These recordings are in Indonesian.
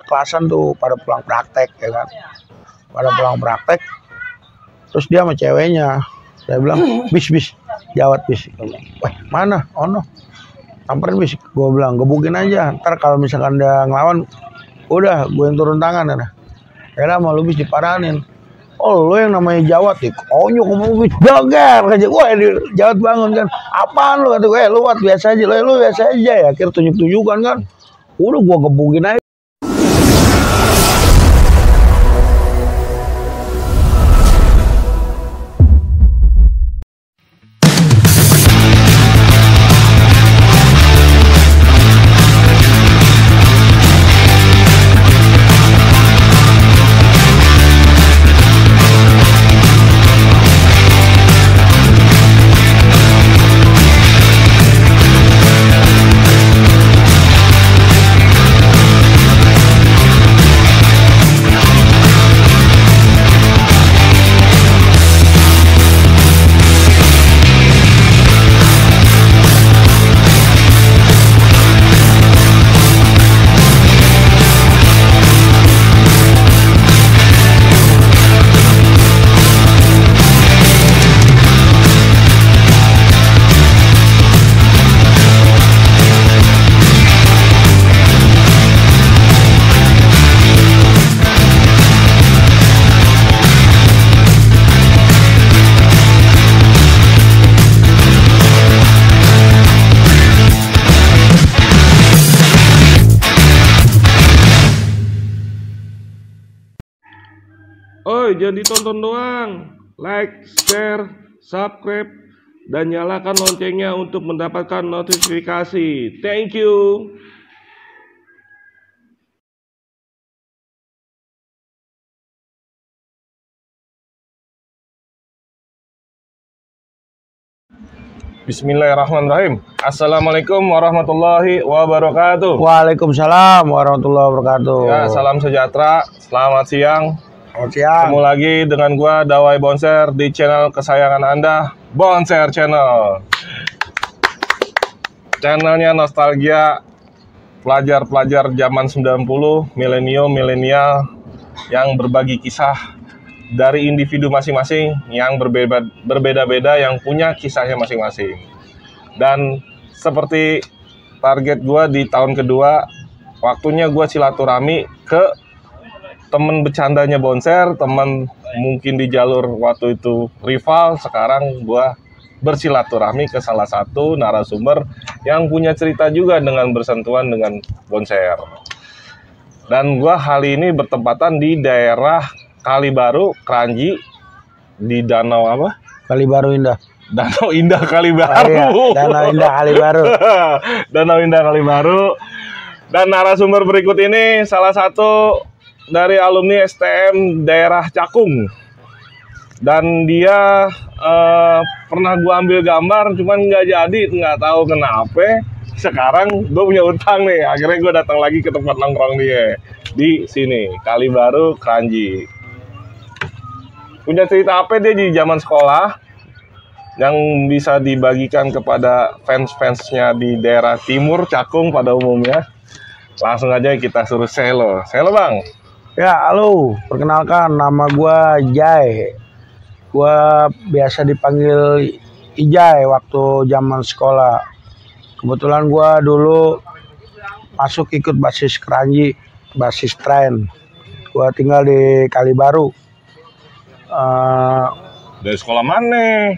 kelasan tuh pada pulang praktek ya kan, pada pulang praktek. Terus dia sama ceweknya, saya bilang bis jawat bis. Wah mana? Oh no, samperin bis. Gue bilang gebukin aja. Ntar kalau misalkan dia ngelawan, udah gue yang turun tangan ya. Kira mau lu bis diparanin. Oh lu yang namanya jawat ya, konyol kamu bis joger aja. Wah jawat bangun kan. Apaan lu kata gue? Lu biasa aja, lu biasa aja ya. Akhirnya tunjuk-tunjukkan kan. Udah gue gebukin aja. Oi, jangan ditonton doang. Like, share, subscribe, dan nyalakan loncengnya untuk mendapatkan notifikasi. Thank you. Bismillahirrahmanirrahim. Assalamualaikum warahmatullahi wabarakatuh. Waalaikumsalam warahmatullahi wabarakatuh. Ya, salam sejahtera. Selamat siang. Selamat siang. Ketemu lagi dengan gua Dawai Bonser di channel kesayangan Anda, Bonser Channel. Channelnya nostalgia pelajar-pelajar zaman 90, milenial yang berbagi kisah dari individu masing-masing yang berbeda-beda yang punya kisahnya masing-masing. Dan seperti target gua di tahun kedua, waktunya gua silaturahmi ke temen bercandanya Bonser, temen mungkin di jalur waktu itu rival, sekarang gua bersilaturahmi ke salah satu narasumber yang punya cerita juga dengan bersentuhan dengan Bonser. Dan gua kali ini bertempatan di daerah Kalibaru, Kranji, di danau apa? Kalibaru Indah. Danau Indah Kalibaru. Iya, Danau Indah Kalibaru. Danau Indah Kalibaru. Dan narasumber berikut ini salah satu dari alumni STM daerah Cakung, dan dia pernah gua ambil gambar cuman nggak jadi, nggak tahu kenapa. Sekarang gue punya utang nih, akhirnya gue datang lagi ke tempat nongkrong dia di sini, Kalibaru, Kranji. Punya cerita apa dia di zaman sekolah yang bisa dibagikan kepada fans-fansnya di daerah timur Cakung pada umumnya. Langsung aja kita suruh selo bang. Ya, halo, perkenalkan nama gua Jai. Gua biasa dipanggil Ijai waktu zaman sekolah. Kebetulan gua dulu masuk ikut basis Kranji, basis tren. Gua tinggal di Kalibaru. Dari sekolah mana?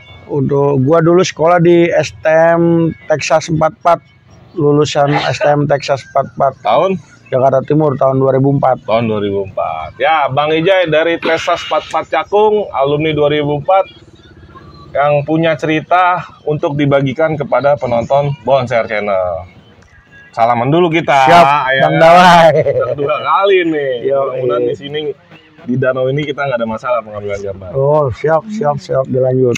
Gua dulu sekolah di STM Texas 44, lulusan STM Texas 44. Tahun? Jakarta Timur tahun 2004. Tahun 2004. Ya, Bang Ijai dari Texas 44 Cakung, alumni 2004 yang punya cerita untuk dibagikan kepada penonton Bonser Channel. Salaman dulu kita. Siap, ya, Bang Dawai. Dua kali nih. Yo, mudah-mudahan di sini di danau ini kita nggak ada masalah pengambilan gambar. Oh, siap dilanjut.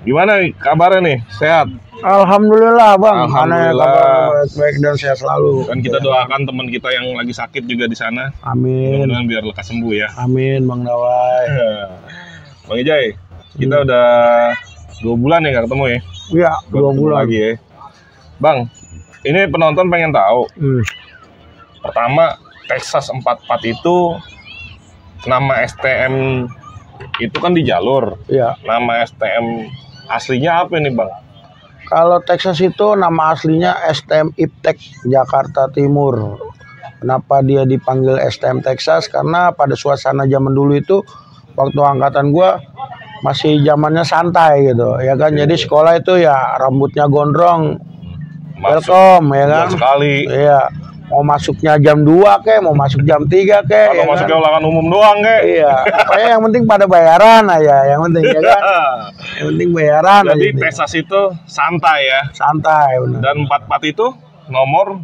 Gimana nih kabarnya nih? Sehat? Alhamdulillah bang, Alhamdulillah. baik dan sehat selalu. Dan kita doakan teman kita yang lagi sakit juga di sana. Amin. Mudah-mudahan biar lekas sembuh ya. Amin Bang Dawai. Bang Ijai, kita udah 2 bulan ya nggak ketemu ya? Iya, 2 bulan lagi ya. Bang, ini penonton pengen tahu. Pertama, Texas 44 itu nama STM itu kan di jalur. Iya. Nama STM aslinya apa nih, Bang? Kalau Texas itu nama aslinya STM Iptek Jakarta Timur. Kenapa dia dipanggil STM Texas? Karena pada suasana zaman dulu itu waktu angkatan gua masih zamannya santai gitu, ya kan. Jadi sekolah itu ya rambutnya gondrong, welcome, ya kan. Sekali. Iya. Mau masuknya jam 2 kek, mau masuk jam 3 kek. Kalau ya masuknya kan? ulangan umum doang kek. Iya. Pokoknya yang penting pada bayaran aja, yang penting ya kan. Yang penting bayaran Jadi aja. Texas itu santai ya. Santai benar. Dan 44 itu nomor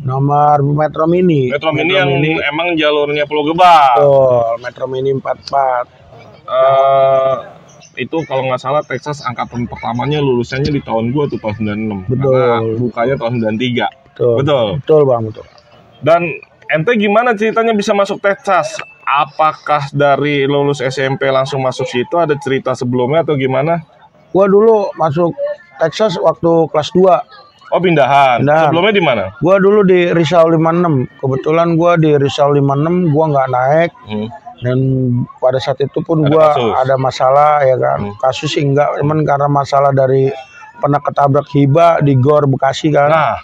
Metro Mini. Metro Mini yang emang jalurnya Pulau Gebang. Betul, Metro Mini 44. Itu kalau nggak salah Texas angkatan pertamanya lulusannya di tahun gua tuh tahun 96. Betul. Karena bukanya tahun 93. Betul. Betul. Betul, Bang, betul. Dan ente gimana ceritanya bisa masuk Texas? Apakah dari lulus SMP langsung masuk situ? Ada cerita sebelumnya atau gimana? Gua dulu masuk Texas waktu kelas 2. Oh, pindahan. Pindahan. Sebelumnya di mana? Gua dulu di Risau 56. Kebetulan gua di Risau 56 gua nggak naik. Dan pada saat itu pun gua ada masalah ya kan. Kasus sih enggak, cuman karena masalah dari pernah ketabrak Hiba di Gor Bekasi kan. Nah,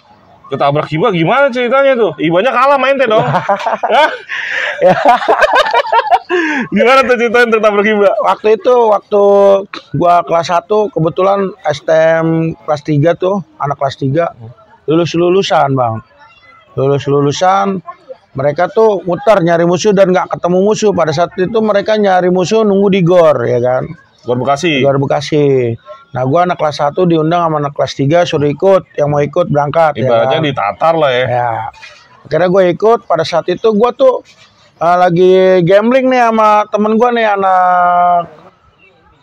ketabrak Hiba gimana ceritanya tuh? Hibanya kalah main teh dong. Hah? Gimana tuh ceritanya ketabrak Hiba? Waktu gua kelas 1 kebetulan STM kelas 3 tuh, anak kelas 3 lulusan, Bang. Lulusan mereka tuh muter nyari musuh dan nggak ketemu musuh. Pada saat itu mereka nyari musuh nunggu di Gor ya kan. Gor Bekasi. Gor Bekasi. Nah, gua anak kelas 1 diundang sama anak kelas 3 suruh ikut, yang mau ikut berangkat. Ibaratnya ya kan? ditatar lah ya. Ya. Akhirnya gue ikut. Pada saat itu gue tuh lagi gambling nih sama temen gue nih, anak,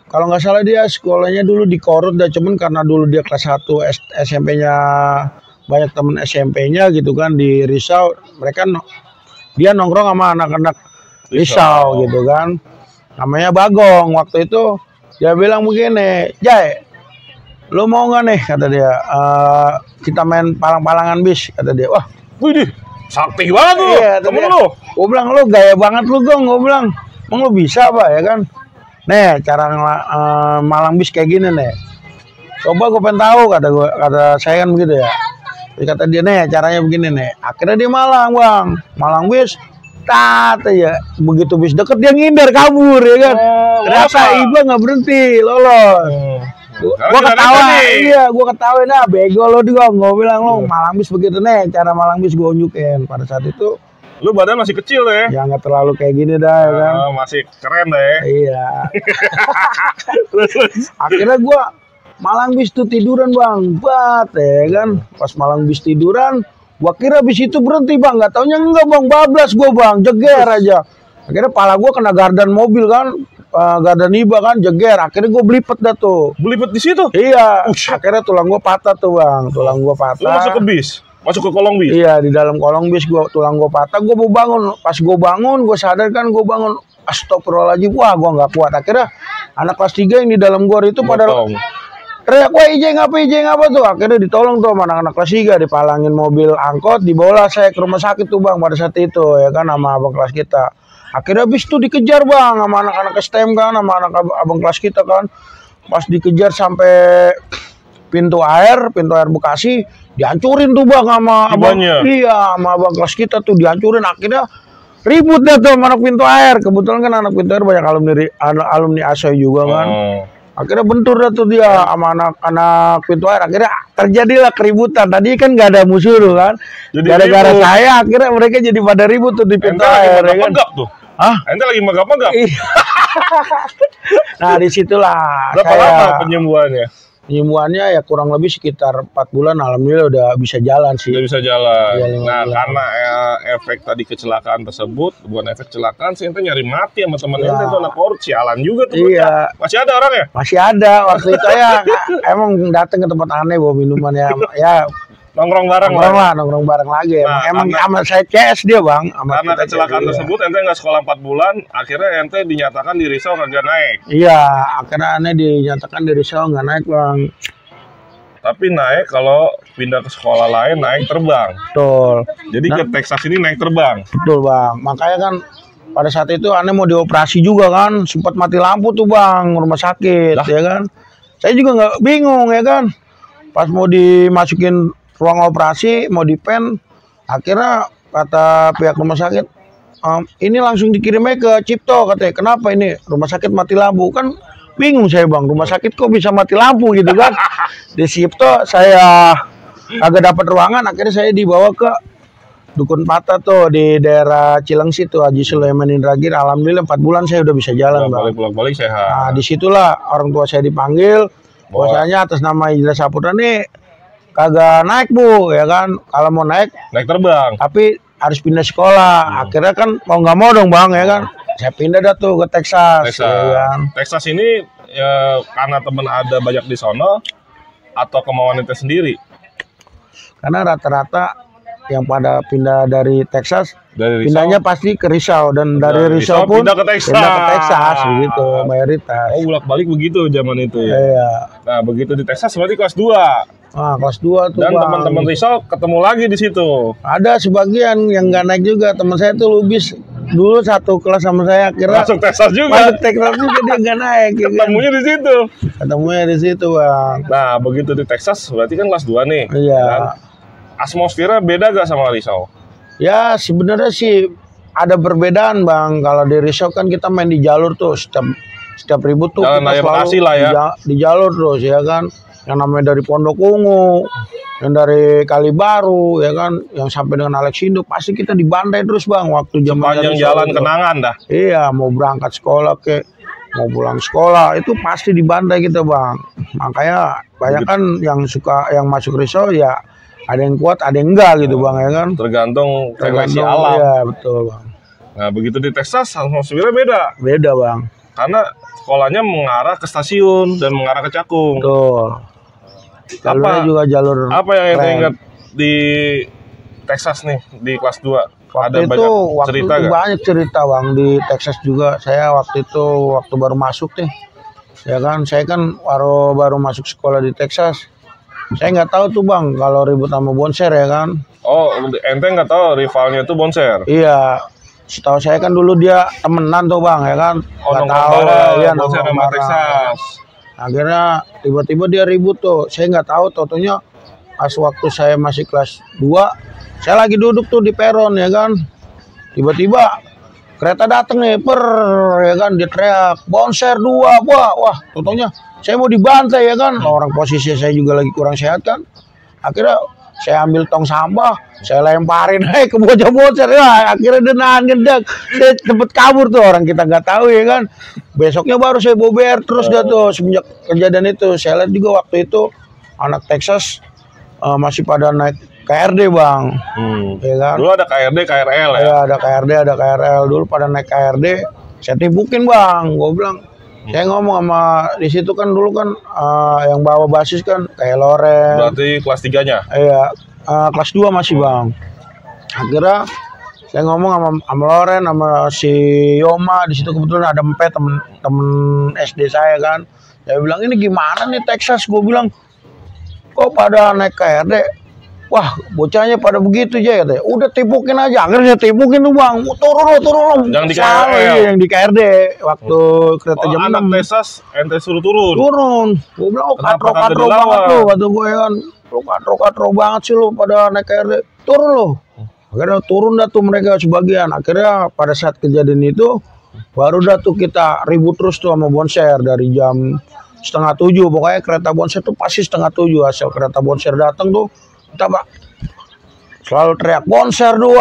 kalau nggak salah dia sekolahnya dulu di Korut dah, cuman karena dulu dia kelas 1 SMP-nya banyak temen SMP-nya gitu kan di Risau, mereka dia nongkrong sama anak-anak Risau gitu kan, namanya Bagong. Waktu itu dia bilang begini, Jai, lu mau nggak nih, kata dia, kita main palang-palangan bis, kata dia. Wah, wih, sakti banget lu, iya, temen lu. Gue bilang, lu gaya banget lu, Gong. Gue bilang, emang lu bisa apa ya kan? Nih, cara malang bis kayak gini nih. Coba gue pengen tahu, kata saya kan begitu ya. Jadi kata dia, nih caranya begini nih. Akhirnya dia malang, Bang. Malang bis, ya. Begitu bis deket dia ngindar kabur ya kan. Ternyata Iba nggak berhenti, lolos. Gua ketawa, iya, gua ketawain, nah bego lo juga. Gua bilang lo malang bis begitu nih, cara malang bis gua unjukin. Pada saat itu lu badan masih kecil ya? Ya nggak terlalu kayak gini dah ya kan. Masih keren dah ya. Iya. Akhirnya gua malang bis tuh tiduran, Bang. Ya kan. Pas malang bis tiduran, gua kira bis itu berhenti, Bang. Nggak taunya enggak, Bang. Bablas gua, Bang. Jeger aja. Akhirnya pala gua kena gardan mobil kan. Gardan Hiba kan, jeger. Akhirnya gue belipet dah tuh. Belipet di situ? Iya. Akhirnya tulang gue patah tuh, Bang. Tulang gue patah. Lu masuk ke bis? Masuk ke kolong bis? Iya, di dalam kolong bis tulang gue patah. Gue mau bangun. Pas gue bangun, gue sadar kan, gue bangun. Astagfirullahaladzim. Wah, gue nggak kuat. Akhirnya anak kelas 3 yang di dalam gor itu pada teriak, wah ijeng apa tuh. Akhirnya ditolong tuh sama anak-anak kelas 3. Dipalangin mobil angkot. Dibawa saya ke rumah sakit tuh, Bang. Pada saat itu ya kan, sama abang kelas kita. Akhirnya bis tuh dikejar, Bang, sama anak-anak STM kan, sama anak abang kelas kita kan. Pas dikejar sampai pintu air Bekasi, dihancurin tuh, Bang, sama abang. Iya, sama abang kelas kita tuh dihancurin. Akhirnya ribut dah tuh sama anak pintu air. Kebetulan kan anak pintu air banyak alumni ASOE juga kan. Akhirnya bentur dah tuh dia sama anak-anak pintu air. Akhirnya terjadilah keributan. Tadi kan nggak ada musuh tuh kan. Gara-gara saya akhirnya mereka jadi pada ribut tuh di pintu air. Ya kan? Tuh. Hah? Ente lagi megap-megap? Nah, disitulah. Berapa lama penyembuhannya? Penyembuhannya ya kurang lebih sekitar 4 bulan. Alhamdulillah udah bisa jalan sih. Udah bisa jalan. Ya, nah, karena efek tadi kecelakaan tersebut, bukan efek kecelakaan sih, ente nyari mati sama temen ente tuh anak korut, sialan juga tuh. Iya. Masih ada orangnya? Masih ada. Waktu itu ya emang datang ke tempat aneh bawa minuman ya. Nongkrong bareng nongkrong bareng lagi. Nah, emang sama saya CS dia, Bang. Karena kecelakaan tersebut ente nggak sekolah 4 bulan, akhirnya ente dinyatakan di Risau kagak naik. Iya, akhirnya ente dinyatakan di Risau nggak naik, Bang. Tapi naik kalau pindah ke sekolah lain naik terbang. Betul. Jadi ke Texas ini naik terbang. Betul bang. Makanya kan pada saat itu aneh mau dioperasi juga kan, sempat mati lampu tuh bang, rumah sakit Lah. ya kan. Saya juga nggak bingung ya kan. Pas mau dimasukin ruang operasi, mau dipen, akhirnya kata pihak rumah sakit, ini langsung dikirimnya ke Cipto katanya. Kenapa ini rumah sakit mati lampu kan? Bingung saya bang, rumah sakit kok bisa mati lampu gitu kan? Di Cipto saya agak dapat ruangan, akhirnya saya dibawa ke Dukun Patah tuh di daerah Cilengsi tuh, Haji Sulaiman Indragiri. Alhamdulillah 4 bulan saya udah bisa jalan bang. Balik sehat. Nah disitulah orang tua saya dipanggil, bahwasanya atas nama Indra Saputra nih kagak naik bu, ya kan? Kalau mau naik terbang. tapi harus pindah sekolah. Akhirnya kan mau nggak mau dong bang, ya kan? Saya pindah dah tuh ke Texas. Ya kan? Texas ini ya, karena temen ada banyak di sono atau kemauan itu sendiri? Karena rata-rata yang pada pindah dari Texas, pindahnya Risau, pasti ke Risau, dan dari Risau pun pindah ke Texas, begitu mayoritas. Oh, bolak-balik begitu zaman itu ya. Iya. Nah, begitu di Texas berarti kelas 2. Kelas 2 tuh dan bang. Teman-teman Risau ketemu lagi di situ. Ada sebagian yang nggak naik juga. Teman saya tuh Lubis dulu satu kelas sama saya, akhirnya Masuk Texas juga. Masuk Texas juga, dia nggak naik. Ketemunya di situ. Ketemunya di situ bang. Nah, begitu di Texas berarti kan kelas 2 nih. Iya. Kan? Atmosfernya beda gak sama Risau? Ya sebenarnya sih ada perbedaan bang. Kalau di Risau kan kita main di jalur tuh, setiap ribut tuh Jalan kita Raya Bekasi selalu lah ya. di jalur terus ya kan. Yang namanya dari Pondok Ungu, yang dari Kalibaru ya kan, yang sampai dengan Alexindo pasti kita dibantai terus bang. Waktu zaman Panjang jalan kenangan dah. Iya, mau berangkat sekolah mau pulang sekolah itu pasti dibantai kita bang. Makanya banyak kan yang masuk Risau ya. Ada yang kuat, ada yang enggak gitu bang ya kan. Tergantung frekuensi alam. Iya betul bang. Nah begitu di Texas atmosfernya beda. Beda bang. Karena sekolahnya mengarah ke stasiun dan mengarah ke Cakung. Betul. Jalurnya juga jalur. Apa yang ente ingat di Texas nih di kelas 2? Waktu Ada itu cerita gak? banyak cerita bang di Texas juga. Saya waktu baru masuk nih. Ya kan, saya kan baru masuk sekolah di Texas. Saya nggak tahu tuh bang kalau ribut sama Bonser ya kan. Oh, ente nggak tahu rivalnya itu Bonser? Iya, setahu saya kan dulu dia temenan tuh bang ya kan. Oh, nggak tahu ya Bonser sama Texas. Akhirnya tiba-tiba dia ribut tuh. Saya nggak tahu, totonya pas waktu saya masih kelas 2, saya lagi duduk tuh di peron ya kan. Tiba-tiba kereta datang nih, ya kan, dia teriak Bonser 2, wah, totonya saya mau dibantai ya kan. Orang posisi saya juga lagi kurang sehat kan. Akhirnya saya ambil tong sampah, saya lemparin ke bocah Bonser ya. Akhirnya dia nahan gendek. Saya cepet kabur tuh, orang kita nggak tahu ya kan. Besoknya baru saya bober terus dah tuh semenjak kejadian itu. Saya lihat juga waktu itu anak Texas masih pada naik KRD bang. Ya kan? Dulu ada KRD, KRL ya? Ya ada KRD, ada KRL. Dulu pada naik KRD, saya tipukin bang. Gue bilang, saya ngomong sama di situ kan dulu kan yang bawa basis kan kayak Loren. Berarti kelas 3-nya? Iya, kelas 2 masih bang. Akhirnya saya ngomong sama Loren, sama si Yoma. Di situ kebetulan ada temen SD saya kan. Saya bilang, ini gimana nih Texas? Gue bilang, kok pada naik KRD? Wah, bocahnya pada begitu aja ya. Udah tipukin aja. Akhirnya saya tipukin tuh bang. Turun. Yang di KRL? Yang di KRD. Waktu kereta jam 6. Anak Texas, ente suruh turun? Turun. Gue bilang, katro dilawan? banget lu. Kata gue kan. Lu katro banget sih lu pada naik KRD. Turun lu. Akhirnya turun dah tuh mereka sebagian. Akhirnya pada saat kejadian itu, baru dah tuh kita ribut terus tuh sama Bonser. Dari jam 6:30. Pokoknya kereta Bonser tuh pasti 6:30. Asal kereta Bonser datang tuh, kita selalu teriak Bonser 2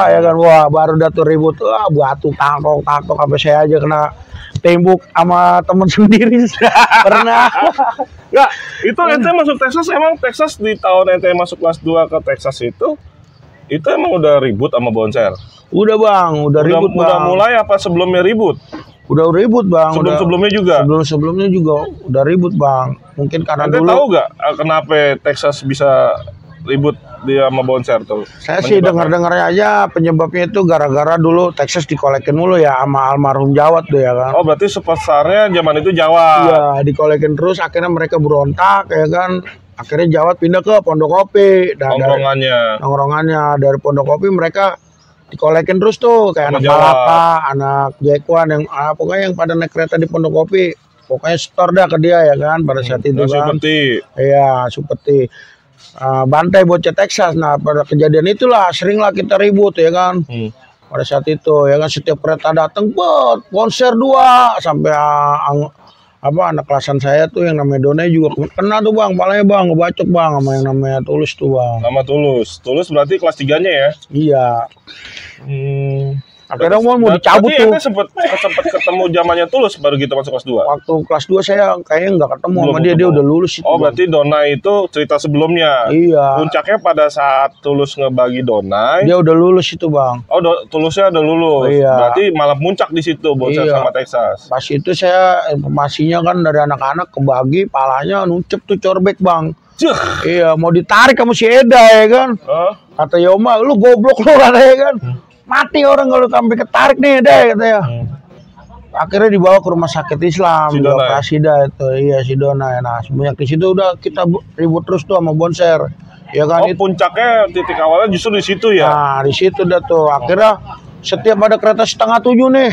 ya kan. Wah baru dah tuh ribut, batu tangkok sampai saya aja kena tembok sama temen sendiri. Pernah. Ya itu ente masuk Texas, emang Texas di tahun ente masuk kelas 2 ke Texas itu emang udah ribut sama Bonser? Udah bang, udah ribut bang. Udah mulai apa sebelumnya ribut? Udah ribut bang. Sebelumnya juga? Sebelumnya juga udah ribut bang. Mungkin karena ente dulu. Tahu gak kenapa Texas bisa ribut dia sama Bonser tuh? Saya sih dengar-dengarnya aja penyebabnya itu gara-gara dulu Texas dikolekin mulu ya sama almarhum Jawat tuh ya kan. Oh berarti superstarnya zaman itu Jawa. Iya dikolekin terus, akhirnya mereka berontak ya kan. Akhirnya Jawat pindah ke Pondok Kopi. Nah, nongkrongannya dari Pondok Kopi mereka dikolekin terus tuh kayak anak Malaka, anak Jekwan yang pokoknya yang pada naik kereta di Pondok Kopi. Pokoknya store dah ke dia ya kan pada saat itu kan. Supeti. Iya, Supeti. Bantai bocah Texas. Nah, pada kejadian itulah seringlah kita ribut ya kan. Pada saat itu ya kan setiap kereta datang konser 2 sampai anak kelasan saya tuh yang namanya Donai juga kena tuh bang, palanya bang, ngebacok bang sama yang namanya Tulus tuh bang. Nama Tulus berarti kelas 3-nya ya? Iya. Akhirnya mau dicabut tuh. Tapi sempet ketemu zamannya Tulus baru gitu masuk kelas 2? Waktu kelas 2 saya kayaknya nggak ketemu sama dia udah lulus itu. Oh berarti Donai itu cerita sebelumnya? Iya. Puncaknya pada saat Tulus ngebagi Donai. Dia udah lulus itu bang. Oh Tulusnya udah lulus. Iya. Berarti malah puncak di situ bocah sama Texas. Pas itu saya informasinya kan dari anak-anak kebagi palanya nuncep tuh corbek bang. Iya mau ditarik sama si Eda ya kan. Kata Yoma lu goblok lu kan ya kan. Mati orang kalau sampai ketarik nih deh katanya. Akhirnya dibawa ke rumah sakit Islam, dioperasi dah itu. Iya si Donai. Nah semenjak di situ udah kita ribut terus tuh sama Bonser. Ya kan puncaknya titik awalnya justru di situ ya. Nah di situ dah tuh. Akhirnya setiap ada kereta 6:30 nih,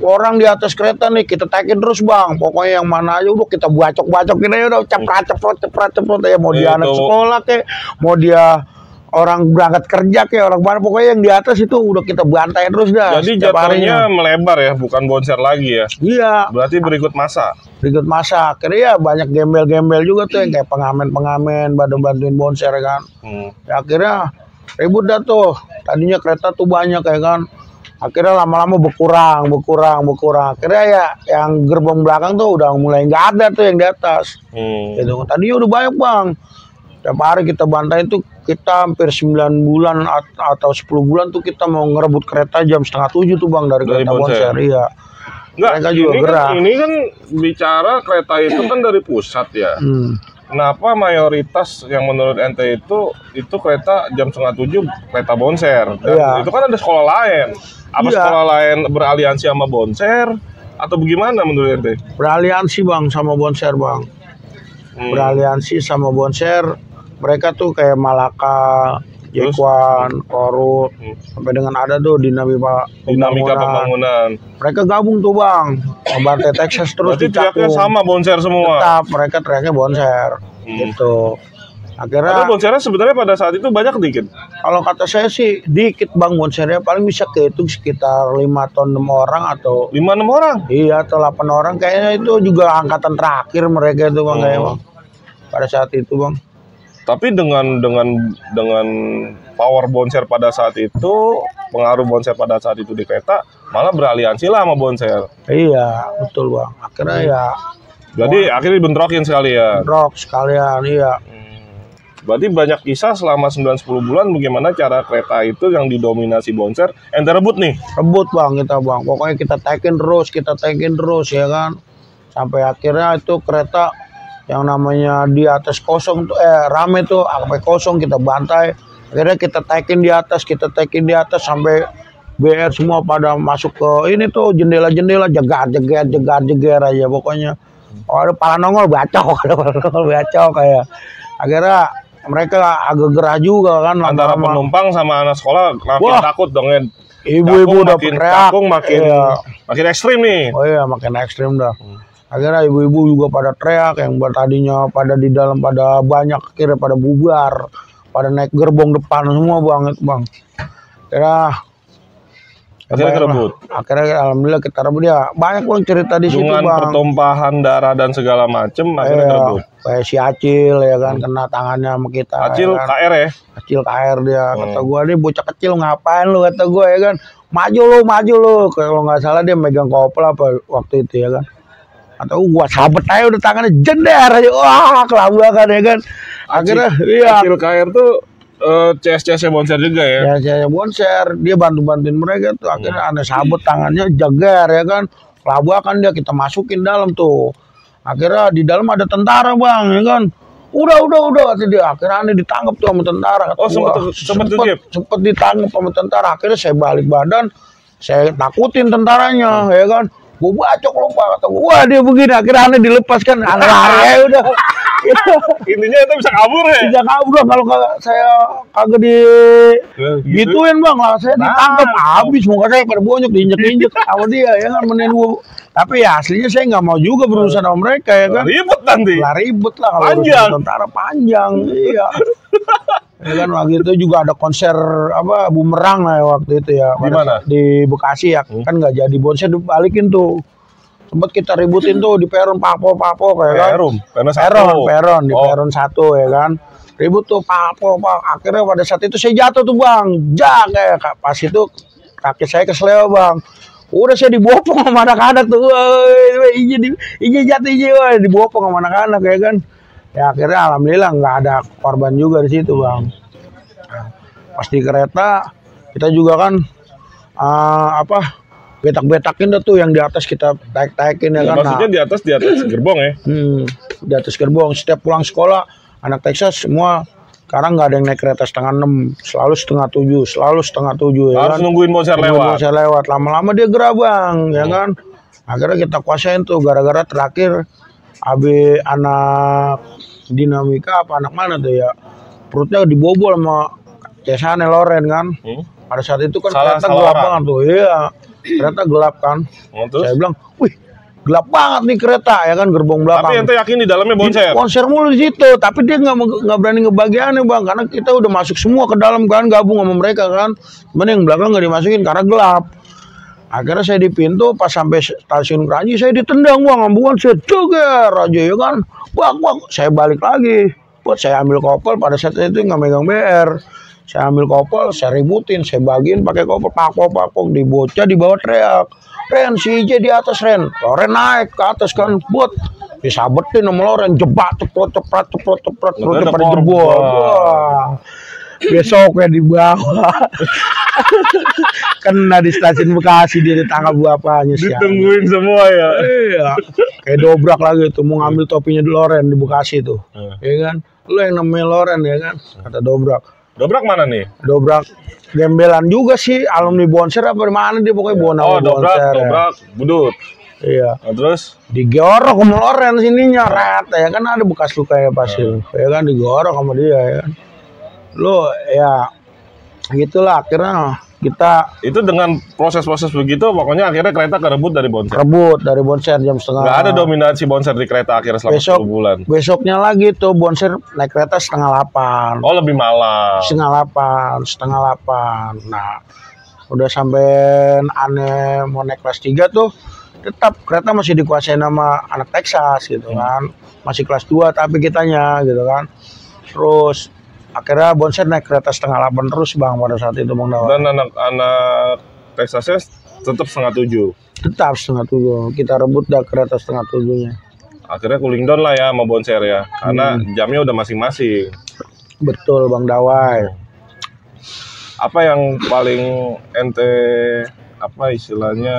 orang di atas kereta nih kita taikin terus bang. Pokoknya yang mana aja udah kita bacok-bacokin aja udah ceprat ya. Mau dia anak sekolah kayak, mau dia orang berangkat kerja kayak orang mana, pokoknya yang di atas itu udah kita bantai terus dah. Jadi jatuhnya melebar ya, bukan Bonser lagi ya? Iya. Berarti berikut masa? Akhirnya ya banyak gembel-gembel juga tuh yang kayak pengamen-pengamen, bantuin Bonser kan. Ya, akhirnya ribut dah tuh. Tadinya kereta tuh banyak kayak kan. Akhirnya lama-lama berkurang. Akhirnya ya yang gerbong belakang tuh udah mulai nggak ada tuh yang di atas. Gitu. Tadinya udah banyak bang. Tiap hari kita bantai itu kita hampir 9 bulan atau 10 bulan tuh kita mau ngerebut kereta jam 6:30 tuh bang dari kereta Bonser. Iya. Enggak, ini kan bicara kereta itu kan dari pusat ya. Kenapa mayoritas yang menurut ente itu kereta jam 6:30 kereta Bonser? Dan itu kan ada sekolah lain. Apa sekolah lain beraliansi sama Bonser atau bagaimana menurut ente? Beraliansi bang sama Bonser bang. Beraliansi sama Bonser. Mereka tuh kayak Malaka, Jekwan, Korut, sampai dengan ada tuh Dinamika Pembangunan. Mereka gabung tuh bang, Bantai Texas terus dicakung. Sama Bonser semua. Tetap mereka teriaknya Bonser, gitu. Akhirnya. Tapi Bonsernya sebenarnya pada saat itu banyak dikit. Kalau kata saya sih dikit bang Bonsernya, paling bisa kehitung sekitar 5 atau 6 orang atau 5-6 orang. Iya atau 8 orang kayaknya itu juga angkatan terakhir mereka itu bang kayak bang. Pada saat itu bang. Tapi dengan power Bonser pada saat itu, pengaruh Bonser pada saat itu di kereta, malah beraliansi lah sama Bonser. Iya, betul bang. Akhirnya ya. Jadi akhirnya dibentrokin sekalian. Bentrok sekalian, iya. Berarti banyak kisah selama 9-10 bulan bagaimana cara kereta itu yang didominasi Bonser. Ente rebut nih? Rebut bang kita bang. Pokoknya kita taikin terus ya kan. Sampai akhirnya itu kereta yang namanya di atas kosong tuh rame tuh sampai kosong kita bantai. Akhirnya kita taikin di atas sampai BR semua pada masuk ke ini tuh jendela-jendela jegar aja pokoknya. Oh ada pala nongol bacok kayak. Akhirnya mereka agak gerah juga kan antara penumpang sama anak sekolah makin takut dong ya. Ibu-ibu udah teriak, makin ekstrim nih. Oh iya makin ekstrim dah. Akhirnya ibu-ibu juga pada teriak, yang tadinya pada di dalam pada banyak akhirnya pada bubar, pada naik gerbong depan semua bang itu bang. Akhirnya kerebut. Akhirnya alhamdulillah kita rebut ya. Banyak bang cerita di situ bang. Dengan pertumpahan darah dan segala macem akhirnya kerebut. Kayak si Acil ya kan kena tangannya sama kita. Acil ya kan. KR ya? Acil KR dia. Kata gua nih bocah kecil ngapain lu kata gua ya kan. Maju lu. Kalau nggak salah dia megang kopel apa waktu itu ya kan. Atau gua sabet aja udah tangannya jender aja. Wah kelabakan ya kan. Akhirnya iya. Acil KR tuh CS-CS Bonser juga ya? CS Bonser, dia bantuin mereka tuh. Akhirnya aneh sabet tangannya jeger ya kan. Kelabakan dia kita masukin dalam tuh. Akhirnya di dalam ada tentara bang ya kan. Udah kata dia. Akhirnya aneh ditangkap tuh sama tentara. Oh sempet ditangkap sama tentara. Akhirnya saya balik badan, saya takutin tentaranya ya kan. Gue bacok lo Pak, kata gue, wah dia begini, akhirnya aneh dilepaskan, aneh lari ya udah. Intinya itu bisa kabur ya. Bisa kabur lah kalau saya kagak di gituin bang lah, saya ditangkap habis, muka saya pada bonyok, diinjek-injek sama dia ya kan, menin gue. Tapi ya aslinya saya nggak mau juga berurusan sama mereka ya kan. Ribet nanti. Lah ribet lah kalau Panjang. tentara panjang, iya. Ya kan waktu itu juga ada konser apa bumerang lah ya, waktu itu ya. Di mana? Di Bekasi ya, kan nggak jadi bonser dibalikin tuh. Sempat kita ributin tuh di peron papo kayak kan. Peron di peron 1 ya kan. Ribut tuh papo. Akhirnya pada saat itu saya jatuh tuh bang, kayak pas itu kaki saya kesleo bang. Udah saya dibopong sama anak-anak tuh, ije jatuh dibopong sama anak-anak ya kan. Ya akhirnya alhamdulillah nggak ada korban juga di situ bang. Pas di kereta kita juga kan betak-betakin dah tuh yang di atas kita taik-taikin ya kan. Maksudnya di atas gerbong ya? Di atas gerbong. Setiap pulang sekolah anak Texas semua sekarang nggak ada yang naik kereta 5:30, selalu 6:30, ya harus kan? Nungguin bonser lewat. Lama-lama dia gerah bang, ya kan? Akhirnya kita kuasain tuh gara-gara terakhir anak dinamika apa anak mana tuh ya, perutnya dibobol sama Cesane Loren kan. Pada saat itu kan kereta gelap banget tuh, iya kereta gelap kan. Saya bilang, wih gelap banget nih kereta ya kan, gerbong belakang. Tapi ente yakin di dalamnya bonser? Konser mulu di situ, tapi dia nggak berani ngebagiannya bang, karena kita udah masuk semua ke dalam kan, gabung sama mereka kan. Cuman yang belakang nggak dimasukin karena gelap. Akhirnya saya di pintu, pas sampai stasiun Kranji saya ditendang bang, ambulan saya ceger aja ya kan. Bang, saya balik lagi. Buat saya ambil kopel, pada saat itu nggak megang BR. Saya ambil kopel, saya ributin, saya bagiin pakai kopel, pakpok, di bocah di bawah teriak. Ren, si Ije di atas Ren. Loren naik ke atas kan, buat disabetin sama Loren, jebak, ceprat, terus pada jebol. Wah, besoknya di bawah. Kena di stasiun Bekasi dia ditangkap bapaknya sih. Ditungguin semua ya. Iya. Kayak dobrak lagi tuh, mau ngambil topinya di Loren di Bekasi tuh. Iya kan? Lu yang namanya Loren ya kan? Kata dobrak. Dobrak mana nih? Dobrak gembelan juga sih, alumni bonser apa di mana dia pokoknya bawa nama bonser. Dobrak, budut. Iya. Nah, terus digorok sama Loren sininya, ret ya kan, ada bekas luka ya pasti. Ya kan digorok sama dia ya kan. Lo ya gitulah akhirnya kita itu dengan proses-proses begitu, pokoknya akhirnya kereta kerebut dari bonser. Jam setengah. Nggak ada dominasi bonser di kereta akhirnya selama 10 bulan. Besoknya lagi tuh bonser naik kereta 7:30. Oh lebih malam. 7:30. Nah udah sampai aneh mau naik kelas 3 tuh, tetap kereta masih dikuasain sama anak Texas gitu kan. Masih kelas 2 tapi kitanya gitu kan. Terus akhirnya bonser naik kereta 7:30 terus bang pada saat itu bang Dawa. Dan anak-anak Texasnya tetap 6:30. Tetap 6:30. Kita rebut dah kereta 6:30-nya. Akhirnya cooling down lah ya sama bonser ya, karena jamnya udah masing-masing. Betul bang Dawai. Apa yang paling ente apa istilahnya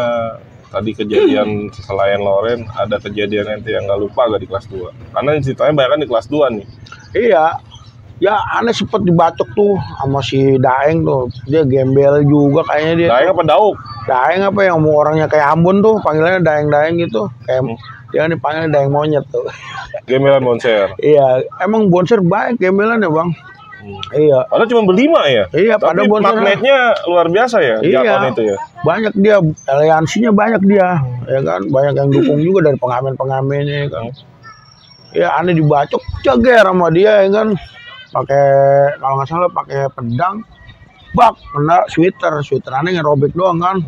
tadi kejadian selain Loren, ada kejadian ente yang nggak lupa gak di kelas 2? Karena ceritanya banyak kan di kelas 2 nih. Iya. Ya aneh sempet dibacok tuh sama si Daeng tuh. Dia gembel juga kayaknya dia. Daeng apa Dauk? Daeng apa yang mau orangnya kayak Ambon tuh, panggilannya Daeng gitu. Kayak dia kan dipanggil Daeng monyet tuh. Gembelan bonser. Iya, emang bonser baik gembelan ya bang. Iya. Padahal cuma berlima ya. Iya, tapi pada bonser magnetnya luar biasa ya. Iya. Itu ya. Banyak dia, aliansinya banyak dia, ya kan. Banyak yang dukung juga dari pengamen-pengamennya ya kan. Ya aneh dibacok ceger sama dia ya kan. Pakai kalau nggak salah pakai pedang, kena sweater aneh ngerobek doang kan.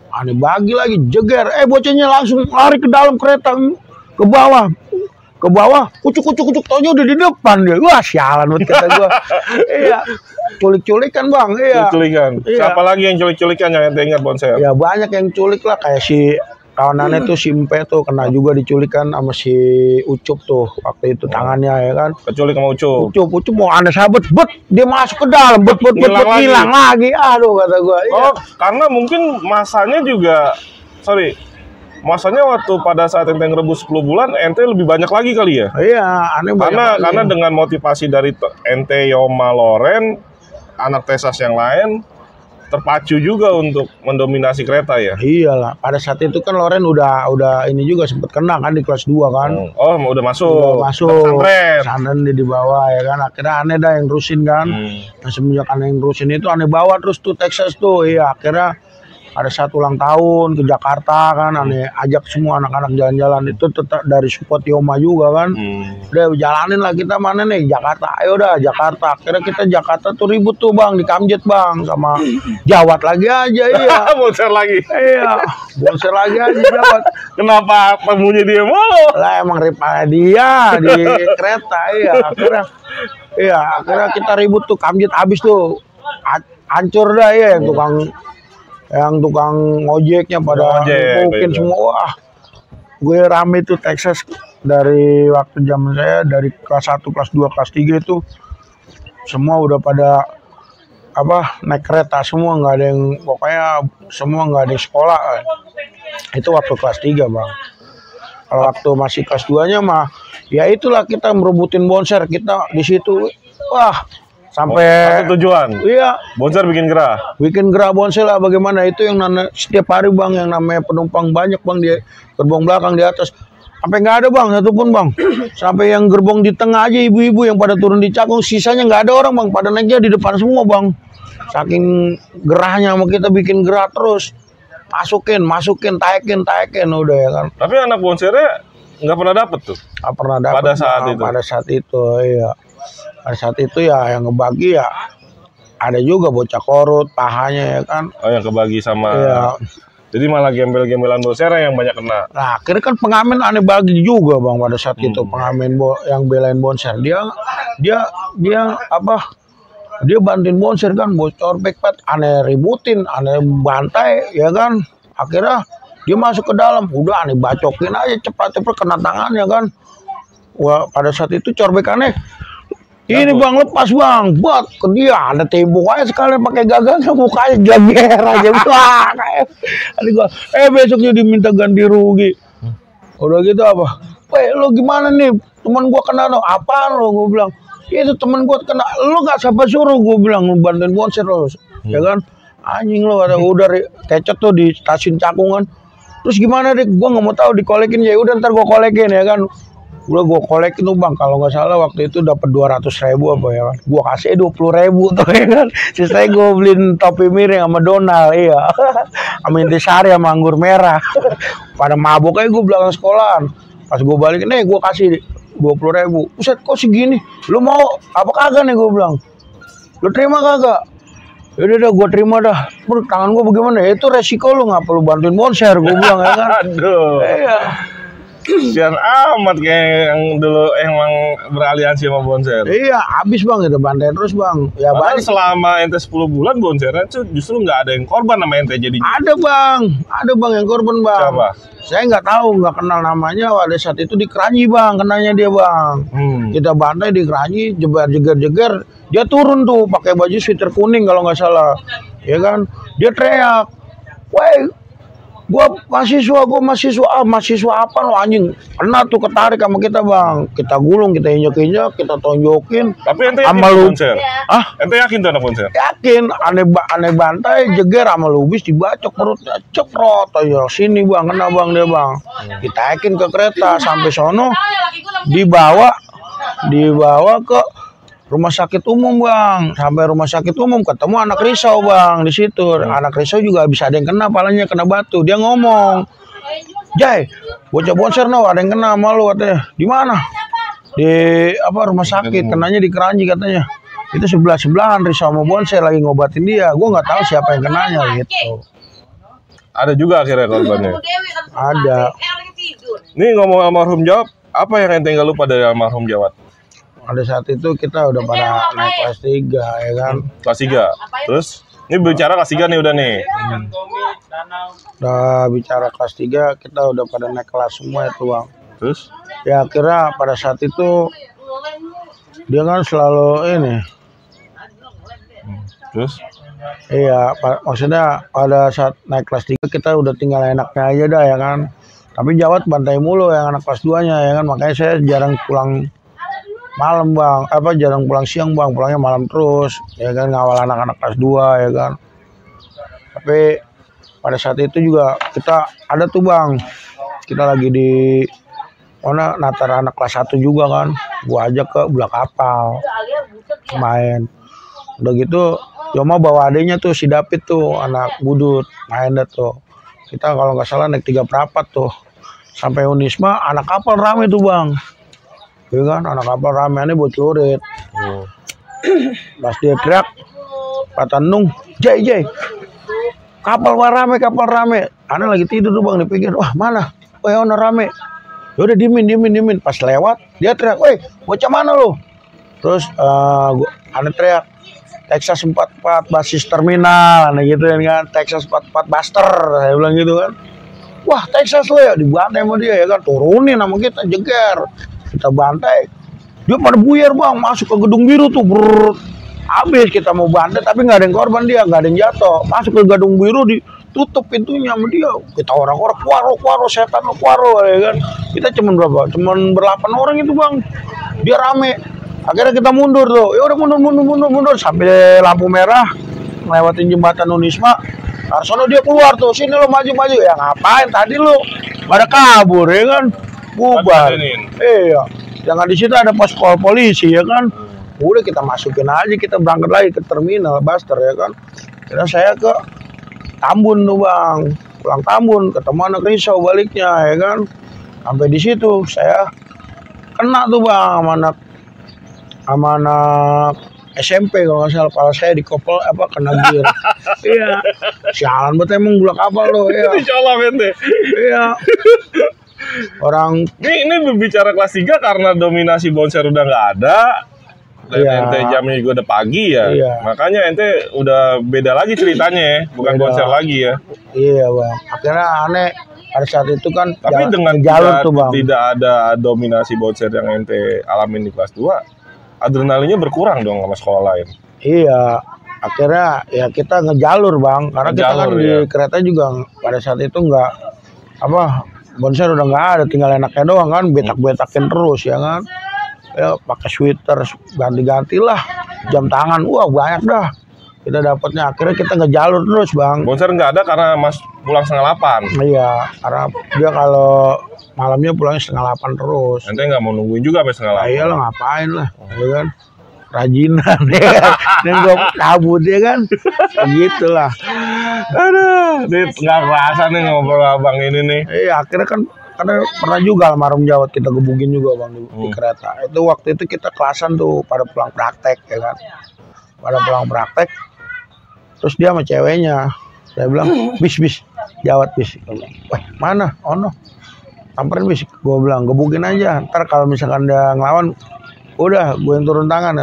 Aneh bagi lagi jeger, bocahnya langsung lari ke dalam kereta, ke bawah, kucuk taunya udah di depan dia. Wah sialan buat kata gua. Iya, culik-culikan bang. Iya. Culik-culikan. Iya. Siapa lagi yang culik-culikan yang ingat bonser? Ya banyak yang culik lah, kayak si kawanannya tuh si Mpe tuh kena juga diculikan sama si Ucup tuh waktu itu tangannya ya kan. Keculik sama Ucup. Ucup mau aneh sabet, dia masuk ke dalam, hilang lagi. Aduh kata gua. Oh, karena mungkin masanya juga, masanya waktu pada saat ente ngerebus 10 bulan, ente lebih banyak lagi kali ya? Iya, aneh banyak. Karena dengan motivasi dari ente Yoma Loren, anak Texas yang lain, terpacu juga untuk mendominasi kereta ya. Iyalah, pada saat itu kan Loren udah ini juga sempat kena kan di kelas 2 kan. Oh, udah masuk. Udah masuk. Pesantren di bawah ya kan. Akhirnya aneh dah yang terusin kan. Nah, semenjak aneh yang terusin itu aneh bawa terus tuh Texas tuh. Iya, akhirnya ada satu ulang tahun ke Jakarta kan, aneh ajak semua anak-anak jalan-jalan itu tetap dari support Yoma juga kan. Udah jalanin lah kita mana nih Jakarta, ayo dah Jakarta. Akhirnya kita Jakarta tuh ribut tuh bang di Kamjet bang sama Jawat lagi aja iya. Bonser lagi. Iya, bonser lagi aja Jawat. Kenapa temunya dia mulu? Lah emang rivalnya dia di kereta iya. Akhirnya kita ribut tuh Kamjet habis tuh hancur dah ya yang tukang ojeknya pada mungkin semua. Wah, gue rame tuh Texas dari waktu zaman saya dari kelas 1, kelas 2, kelas 3 itu semua udah pada naik kereta semua, nggak ada yang pokoknya semua nggak ada yang sekolah. Itu waktu kelas 3 bang. Kalau waktu masih kelas 2-nya mah ya itulah kita merebutin bonser kita di situ. Wah, sampai satu tujuan. Iya. Bonser bikin gerah. Bikin gerah bonser lah bagaimana itu yang setiap hari bang yang namanya penumpang banyak bang di gerbong belakang di atas. Sampai nggak ada bang satupun bang. Sampai yang gerbong di tengah aja ibu-ibu yang pada turun di Cakung sisanya nggak ada orang bang. Pada naiknya di depan semua bang. Saking gerahnya sama kita bikin gerah terus. Masukin, taikin udah ya kan. Tapi anak bonsernya nggak pernah dapet tuh. Nggak pernah dapet pada saat itu iya. Pada saat itu ya yang ngebagi ya ada juga bocah korut pahanya ya kan. Oh yang kebagi sama. Iya. Jadi malah gembel-gembelan bonser yang banyak kena. Nah akhirnya kan pengamen aneh bagi juga bang pada saat itu pengamen yang belain bonser dia bantuin bonser kan bocor backpack aneh ributin aneh bantai ya kan. Akhirnya dia masuk ke dalam udah aneh bacokin aja cepat kena tangannya kan. Wah pada saat itu corbek aneh ini bang lepas bang, buat ke dia ada tembok aja sekalian pakai gagangnya mukanya jager aja wah kayak, gua besoknya diminta ganti rugi, udah gitu apa, lo gimana nih teman gua kena no, apaan lo gua bilang, itu teman gua kena, lo nggak siapa suruh gua bilang lo bantuin bonser lo, ya kan, anjing lo ada udah kecet tuh di stasiun Cakungan, terus gimana deh, gua nggak mau tahu dikolekin ya udah ntar gua kolekin ya kan. Udah gue kolekin tuh bang, kalau nggak salah waktu itu dapat 200.000 apa ya kan, gue kasih 20.000 tuh ya kan, sisanya gue beliin topi miring sama Donald iya, sama intisari sama anggur merah, pada mabuk aja gue belakang sekolahan, pas gue balik nih gue kasih 20.000, buset kok segini, lu mau apa kagak nih gue bilang, lu terima kagak? Udah gue terima dah, tangan gue bagaimana? Itu resiko lu nggak perlu bantuin bonser gue bilang ya kan, aduh. Iya. Sian amat kayak yang dulu emang beraliansi sama bonser. Iya, habis bang itu bantai terus bang. Ya bang. Selama ente 10 bulan bonsernya tuh justru nggak ada yang korban sama ente jadi. Ada bang yang korban bang. Siapa? Saya nggak tahu, nggak kenal namanya. Pada saat itu di Keranji bang, kenanya dia bang. Kita bantai di Keranji, jeger. Dia turun tuh pakai baju sweater kuning kalau nggak salah, ya kan? Dia teriak, "Woi, gua mahasiswa apa lo anjing." Kena tuh ketarik sama kita bang. Kita gulung, kita injek, kita tonjokin. Tapi ente yakin bonser? Ente yakin tuh anak bonser? Yakin, aneh bantai, jeger sama lubis dibacok perutnya, ceprot aja. Sini bang, kena bang dia bang. Kita yakin ke kereta sampai sono, dibawa ke rumah sakit umum bang. Sampai rumah sakit umum ketemu anak risau bang di situ. Anak risau juga bisa ada yang kena palanya kena batu. Dia ngomong, "Jai, bocah bonser no ada yang kena sama lu," katanya. Di mana? Di rumah sakit. Kenanya di Keranji katanya. Itu sebelahan risau sama bonser lagi ngobatin dia. Gue nggak tahu siapa yang kenanya gitu. Ada juga akhirnya korbannya. Ada. Nih ngomong almarhum Jawat, apa yang ente nggak lupa dari almarhum Jawat? Pada saat itu kita udah pada naik kelas 3 ya kan. Kelas 3. Terus ini bicara kelas 3 nih udah nih. Udah bicara kelas 3 kita udah pada naik kelas semua itu bang. Terus? Ya kira pada saat itu dia kan selalu ini. Terus? Iya, maksudnya pada saat naik kelas 3 kita udah tinggal enaknya aja dah ya kan. Tapi Jawat bantai mulu yang anak kelas 2-nya ya kan. Makanya saya jarang pulang malam bang, jarang pulang siang bang, pulangnya malam terus, ya kan ngawal anak-anak kelas 2 ya kan. Tapi pada saat itu juga kita ada tuh bang, kita lagi di mana natar anak kelas 1 juga kan, gua ajak ke belah kapal main. Udah gitu Yoma bawa adenya tuh si David tuh anak budut main dah tuh. Kita kalau nggak salah naik 3 perapat tuh sampai Unisma, anak kapal rame tuh bang, ya kan, anak kapal rame, aneh buat celurit. Pas dia teriak kata Nung, Jai kapal rame, aneh lagi tidur tuh bang, dipikir wah mana, ono rame. Yaudah dimin. Pas lewat dia teriak, weh bocah mana lu? Terus aneh teriak Texas 44 basis terminal, aneh gitu kan, Texas 44 Buster, saya bilang gitu kan. Wah Texas lo ya, dibantai sama dia ya kan, turunin sama kita, jeger, kita bantai, dia pada buyar bang, masuk ke gedung biru tuh, habis kita mau bantai tapi nggak ada yang korban, dia nggak ada yang jatuh, masuk ke gedung biru ditutup pintunya sama dia, kita orang-orang kuaro setan lo kuaro ya kan, kita cuman berapa, cuman ber-8 orang itu bang, dia rame, akhirnya kita mundur tuh, ya udah mundur sampai lampu merah, ngelewatin jembatan Unisma. Arsono dia keluar tuh, sini lo maju, ya ngapain tadi lo pada kabur ya kan, bubar. Iya, jangan di situ ada pos polisi ya kan. Udah kita masukin aja, kita berangkat lagi ke terminal Buster ya kan. Kira saya ke Tambun tuh bang, pulang Tambun, ketemu anak Risau baliknya ya kan. Sampai di situ saya kena tuh bang sama anak SMP kalau nggak salah, kepala saya dikopel kena gear. Iya, sialan banget emang gula kapal loh ya. Insyaallah ente. Iya. Orang ini berbicara kelas 3 karena dominasi Bonser udah nggak ada. Dan ente jamnya juga udah pagi ya. Iya. Makanya ente udah beda lagi ceritanya ya, bukan Bonser lagi ya. Iya bang. Akhirnya aneh pada saat itu kan. Tapi dengan tidak ada dominasi Bonser yang ente alamin di kelas 2. Adrenalinnya berkurang dong sama sekolah lain. Iya, akhirnya ya kita ngejalur bang, karena kita kan di kereta juga pada saat itu nggak Bonser udah nggak ada, tinggal enaknya doang kan, betak-betakin terus ya kan, ya pakai sweater ganti-ganti lah, jam tangan, wah banyak dah kita dapatnya. Akhirnya kita ngejalur terus bang. Bonser nggak ada karena Mas pulang 7:30. Iya, karena dia kalau malamnya pulangnya 7:30 terus. Ente nggak mau nungguin juga sampai 7:30. Iya lah, ngapain lah, ya kan, rajinan ya kan, dan gue kabut ya kan, gitulah. Aduh, dia nggak kerasa nih ngobrol abang ini nih. Iya, akhirnya kan karena pernah juga almarhum Jawat kita gebukin juga bang di kereta. Itu waktu itu kita kelasan tuh pada pulang praktek ya kan, pada pulang praktek. Terus dia sama ceweknya, saya bilang, bis, Jawat bis. Wah mana? Ono. Samperin bis, gue bilang, gebukin aja. Ntar kalau misalkan dia ngelawan, udah gue yang turun tangan.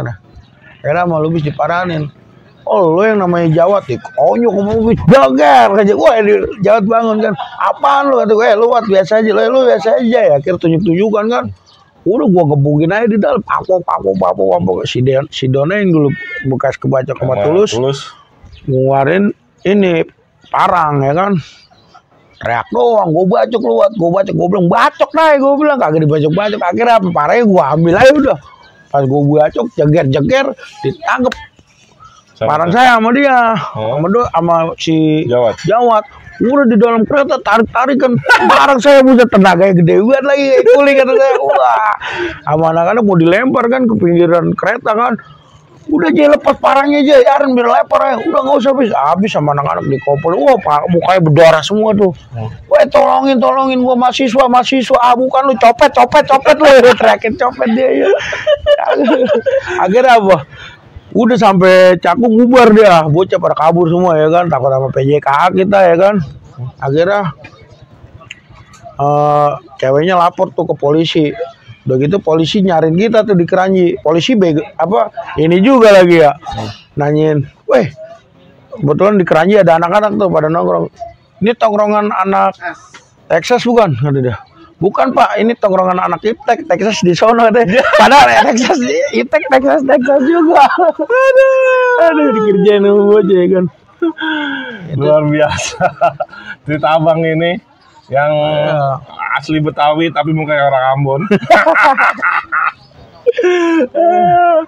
Kira mau lu bis diparanin. Oh lu yang namanya Jawat nih, konyol kamu bis, jagar aja. Wah Jawat bangun kan. Apaan lu? Kata gue, lu biasa aja, lu biasa aja ya. Akhirnya tunjuk-tunjukkan kan. Udah gua gebukin aja di dalam, papo. Si Dona yang dulu bekas kebaca sama Tulus. Ngeluarin ini parang ya kan, teriak doang, gue bacok, gue bilang bacok dah, gue bilang kagak dibacok, akhirnya apa parahnya gue ambil aja udah, pas gue bacok jeger ditangkep parang saya sama dia, sama si Jawat, udah di dalam kereta tarik-tarikan parang saya, buset tenaganya gede banget lagi, kuling kata saya, wah, sama anak-anak mau dilempar kan ke pinggiran kereta kan. Udah aja lepas parangnya aja, Aren biar lepar ya. Udah nggak usah habis sama anak-anak di kopel. Wah mukanya berdarah semua tuh. Wah tolongin gua mahasiswa. Bukan lu copet lu, teriakin copet dia ya. Akhirnya apa? Udah sampai Cakung bubar dia, bocah pada kabur semua ya kan, takut sama PJKA kita ya kan. Akhirnya ceweknya lapor tuh ke polisi. Udah gitu polisi nyariin kita tuh di Keranji. Polisi ini juga lagi ya. Nanyain, weh, kebetulan di Keranji ada anak-anak tuh pada nongkrong. Ini tongkrongan anak Texas bukan? Kata dia. Bukan pak, ini tongkrongan anak Iptek, Texas di sono katanya. Padahal Texas, Iptek, Texas juga. Aduh, dikerjain sama aja ya kan. Luar biasa. Cerita abang ini yang asli Betawi tapi mukanya orang Ambon.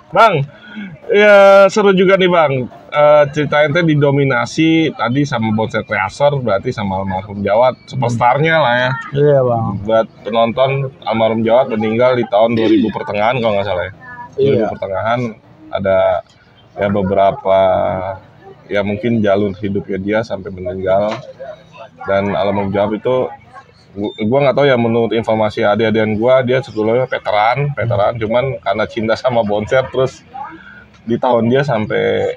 Bang, Ya seru juga nih Bang. Ceritain teh didominasi tadi sama Bonser Kreasor, berarti sama almarhum Jawad, superstarnya lah ya. Iya bang. Buat penonton, almarhum Jawad meninggal di tahun 2000 pertengahan kalau nggak salah ya. 2000 Iya. pertengahan ada ya beberapa ya mungkin jalur hidupnya dia sampai meninggal. Dan almarhum Jawad itu gua nggak tahu ya, menurut informasi adik-adikan gua dia sebetulnya veteran, cuman karena cinta sama Bonser terus di tahun dia sampai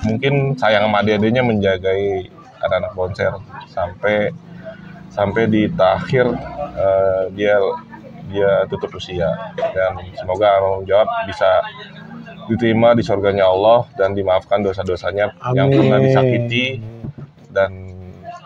mungkin sayang sama adik-adiknya menjagai anak-anak Bonser sampai di akhir dia tutup usia. Dan semoga almarhum Jawad bisa diterima di surganya Allah dan dimaafkan dosa-dosanya yang pernah disakiti dan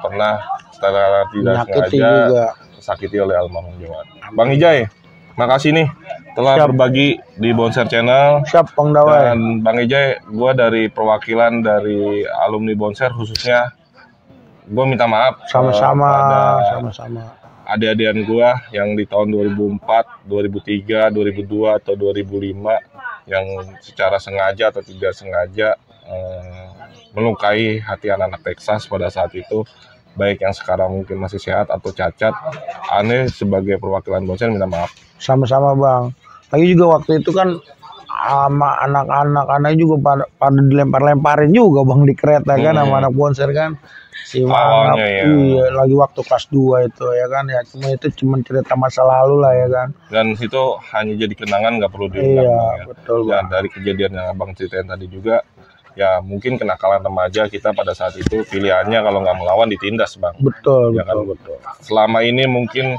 pernah secara tidak sengaja disakiti oleh almarhum Jawad. Bang Ijay, makasih nih telah berbagi di Bonser Channel. Siap Bang Dawai. Dan Bang Ijay, gue dari perwakilan dari alumni Bonser khususnya, gue minta maaf Sama-sama. adik-adikan gue yang di tahun 2004, 2003, 2002 atau 2005 yang secara sengaja atau tidak sengaja melukai hati anak-anak Texas pada saat itu, baik yang sekarang mungkin masih sehat atau cacat. Aneh sebagai perwakilan Bonser minta maaf. Sama-sama Bang. Lagi juga waktu itu kan sama anak-anak juga pada dilempar-lemparin juga Bang di kereta kan sama anak Bonser kan. Si Mangap, ya. Iya, lagi waktu kelas 2 itu ya kan ya. Cuma cerita masa lalu lah ya kan. Dan itu hanya jadi kenangan, nggak perlu diulang. Iya, ya. betul Dan dari kejadian yang Abang ceritain tadi juga, ya mungkin kenakalan remaja kita pada saat itu, pilihannya kalau nggak melawan ditindas Bang. Betul, ya betul, kan? betul. Selama ini mungkin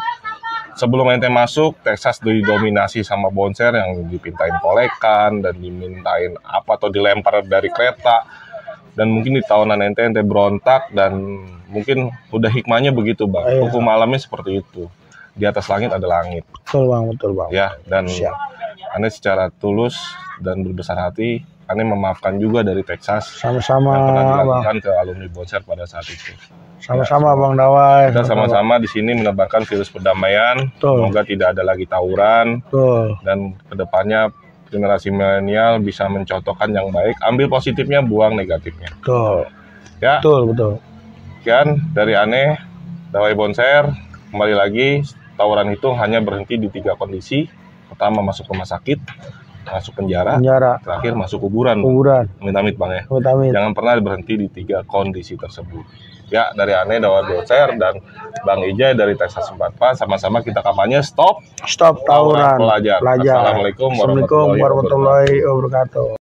sebelum ente masuk, Texas didominasi sama Bonser yang dipintain kolekan dan dimintain apa atau dilempar dari kereta. Dan mungkin di tahunan ente berontak dan mungkin udah hikmahnya begitu Bang. Iya. Hukum alamnya seperti itu. Di atas langit ada langit. Betul Bang. Ya, dan Ane secara tulus dan berbesar hati, Ane memaafkan juga dari Texas. Sama-sama yang pernah dilakukan Bang. ke alumni Bonser pada saat itu. Sama-sama Bang Dawai. Kita sama-sama di sini menebarkan virus perdamaian. Betul. Semoga tidak ada lagi tawuran. Betul. Dan kedepannya generasi milenial bisa mencontohkan yang baik, ambil positifnya, buang negatifnya. Betul. Ya. Betul. Sekian dari Ane, Dawai Bonser. Kembali lagi, tawuran itu hanya berhenti di 3 kondisi. Pertama, masuk rumah sakit, masuk penjara, terakhir masuk kuburan. Amit-amit Bang ya. Amit-amit. Jangan pernah berhenti di 3 kondisi tersebut. Ya, dari Ane, Dawai Bonser, dan Bang Ijay dari Texas 44, sama-sama kita kampanye stop tawuran. Pelajar. Assalamualaikum warahmatullahi wabarakatuh.